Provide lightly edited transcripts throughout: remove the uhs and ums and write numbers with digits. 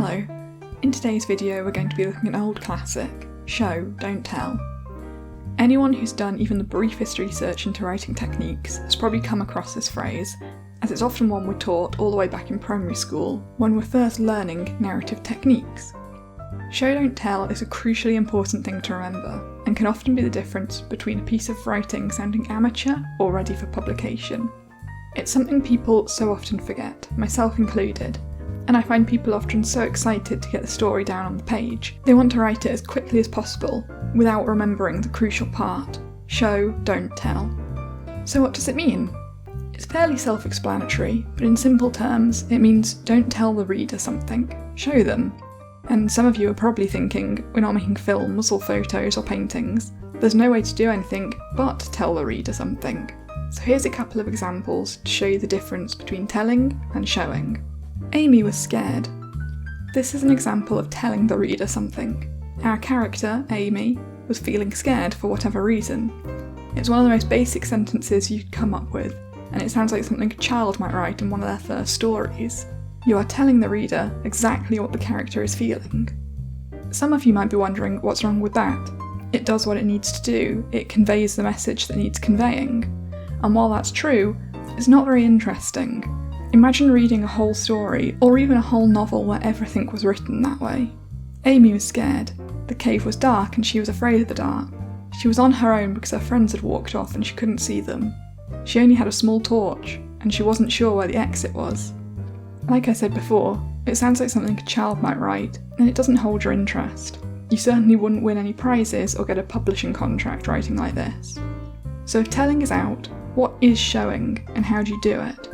Hello, in today's video we're going to be looking at an old classic, Show, Don't Tell. Anyone who's done even the briefest research into writing techniques has probably come across this phrase, as it's often one we're taught all the way back in primary school when we're first learning narrative techniques. Show, don't tell is a crucially important thing to remember, and can often be the difference between a piece of writing sounding amateur or ready for publication. It's something people so often forget, myself included, and I find people often so excited to get the story down on the page, they want to write it as quickly as possible, without remembering the crucial part: show, don't tell. So what does it mean? It's fairly self-explanatory, but in simple terms, it means don't tell the reader something, show them. And some of you are probably thinking, we're not making films or photos or paintings, there's no way to do anything but tell the reader something. So here's a couple of examples to show you the difference between telling and showing. Amy was scared. This is an example of telling the reader something. Our character, Amy, was feeling scared for whatever reason. It's one of the most basic sentences you'd come up with, and it sounds like something a child might write in one of their first stories. You are telling the reader exactly what the character is feeling. Some of you might be wondering what's wrong with that. It does what it needs to do, it conveys the message that needs conveying. And while that's true, it's not very interesting. Imagine reading a whole story, or even a whole novel where everything was written that way. Amy was scared. The cave was dark and she was afraid of the dark. She was on her own because her friends had walked off and she couldn't see them. She only had a small torch, and she wasn't sure where the exit was. Like I said before, it sounds like something a child might write, and it doesn't hold your interest. You certainly wouldn't win any prizes or get a publishing contract writing like this. So if telling is out, what is showing, and how do you do it?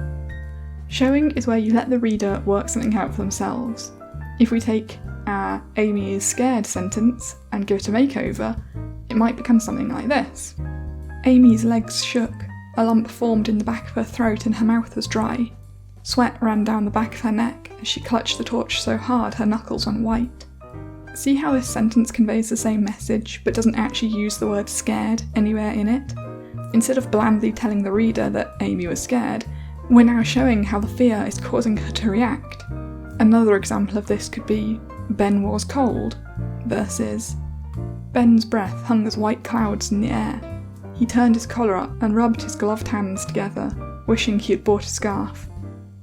Showing is where you let the reader work something out for themselves. If we take our Amy is scared sentence and give it a makeover, it might become something like this. Amy's legs shook, a lump formed in the back of her throat and her mouth was dry. Sweat ran down the back of her neck as she clutched the torch so hard her knuckles went white. See how this sentence conveys the same message but doesn't actually use the word scared anywhere in it? Instead of blandly telling the reader that Amy was scared, we're now showing how the fear is causing her to react. Another example of this could be Ben was cold versus Ben's breath hung as white clouds in the air. He turned his collar up and rubbed his gloved hands together, wishing he had bought a scarf.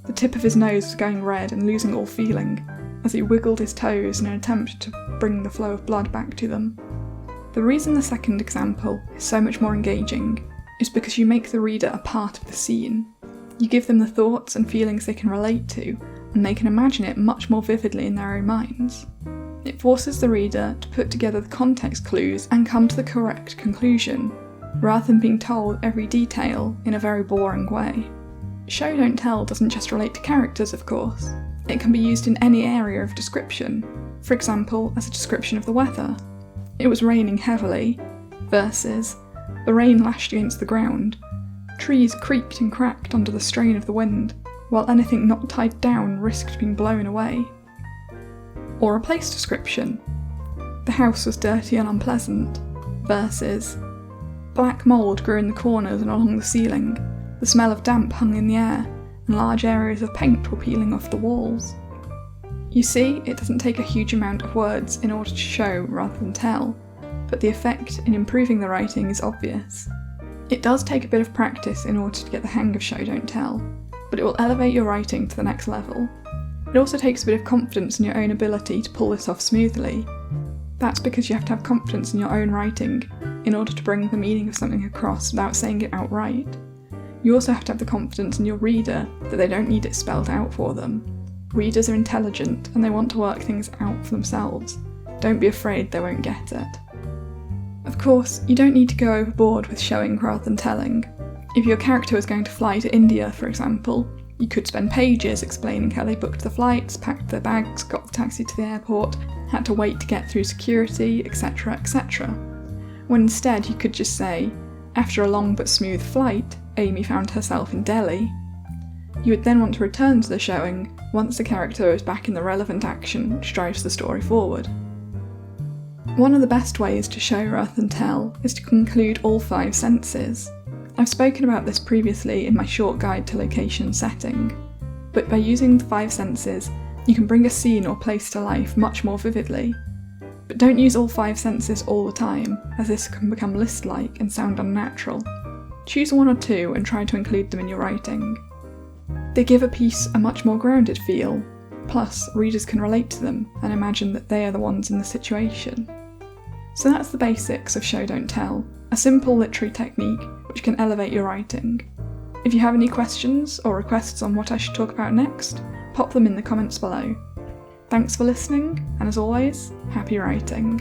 The tip of his nose was going red and losing all feeling, as he wiggled his toes in an attempt to bring the flow of blood back to them. The reason the second example is so much more engaging is because you make the reader a part of the scene. You give them the thoughts and feelings they can relate to, and they can imagine it much more vividly in their own minds. It forces the reader to put together the context clues and come to the correct conclusion, rather than being told every detail in a very boring way. Show, don't tell doesn't just relate to characters, of course. It can be used in any area of description, for example as a description of the weather. It was raining heavily, versus the rain lashed against the ground. Trees creaked and cracked under the strain of the wind, while anything not tied down risked being blown away. Or a place description. The house was dirty and unpleasant, versus black mould grew in the corners and along the ceiling, the smell of damp hung in the air, and large areas of paint were peeling off the walls. You see, it doesn't take a huge amount of words in order to show rather than tell, but the effect in improving the writing is obvious. It does take a bit of practice in order to get the hang of show, don't tell, but it will elevate your writing to the next level. It also takes a bit of confidence in your own ability to pull this off smoothly. That's because you have to have confidence in your own writing in order to bring the meaning of something across without saying it outright. You also have to have the confidence in your reader that they don't need it spelled out for them. Readers are intelligent and they want to work things out for themselves. Don't be afraid they won't get it. Of course, you don't need to go overboard with showing rather than telling. If your character was going to fly to India, for example, you could spend pages explaining how they booked the flights, packed their bags, got the taxi to the airport, had to wait to get through security, etc, etc. When instead you could just say, after a long but smooth flight, Amy found herself in Delhi. You would then want to return to the showing once the character is back in the relevant action which drives the story forward. One of the best ways to show rather than tell is to conclude all 5 senses. I've spoken about this previously in my short guide to location setting, but by using the 5 senses, You can bring a scene or place to life much more vividly. But don't use all 5 senses all the time, as this can become list-like and sound unnatural. Choose 1 or 2 and try to include them in your writing. They give a piece a much more grounded feel, plus readers can relate to them and imagine that they are the ones in the situation. So that's the basics of show don't tell, a simple literary technique which can elevate your writing. If you have any questions or requests on what I should talk about next, pop them in the comments below. Thanks for listening, and as always, happy writing.